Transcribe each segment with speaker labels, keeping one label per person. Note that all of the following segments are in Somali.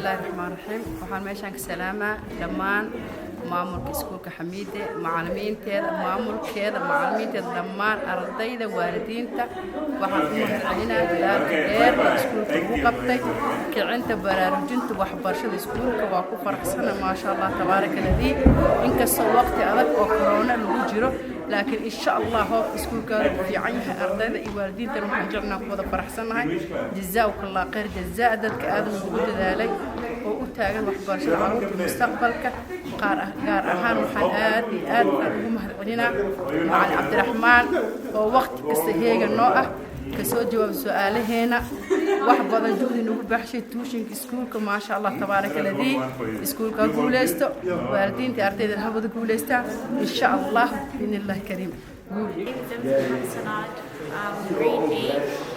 Speaker 1: الله الرحمن الرحيم waxaan meeshan ka salaamaa dhammaan maamulka iskuulka Xamiide macallimiinteeda maamulkeeda macallimiinteeda dhammaan ardayda waalidiinta waxaan u mahadcelinayaa dadaalka dheer ee iskuulka u qabtay kicinta baraarujinta waxbarashada iskuulka waa ku faraxsanahay ma sha Allah tabaaraka ladii inkastoo waqti adag oo corona lagu jiro laakiin insha Allah iskuulka uu fiican yahay ardayda iyo waalidiinta waxaan jirnaa ku wada faraxsanahay jazaakallahu khayr jazaa dadka aad ugu dadaalay oo u taagan waxbarashada carruurta mustaqbalka gaar ahaan waxaan aad iyo aad ugu mahadcelinaa macallin Cabdiraxmaan oo waqti kasta heega noo ah kasoo jawaab su'aalaheena wax badan juhdi nagu baxshay tuushinka iskuulka ma sha Allah tabaaraka ladii iskuulka guuleysto waalidiinta ardayda habada guuleystaan insha Allah billahi kariim
Speaker 2: grade 8.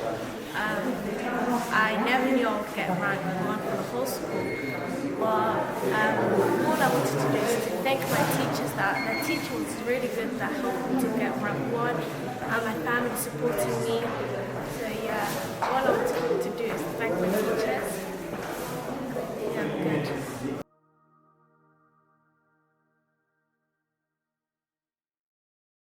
Speaker 2: I never knew I would get rank 1 for the whole school. But all I wanted to do is to thank my teachers. That the teacher was really good. That helped me to get rank 1, and my family supporting me. So yeah, all I wanted to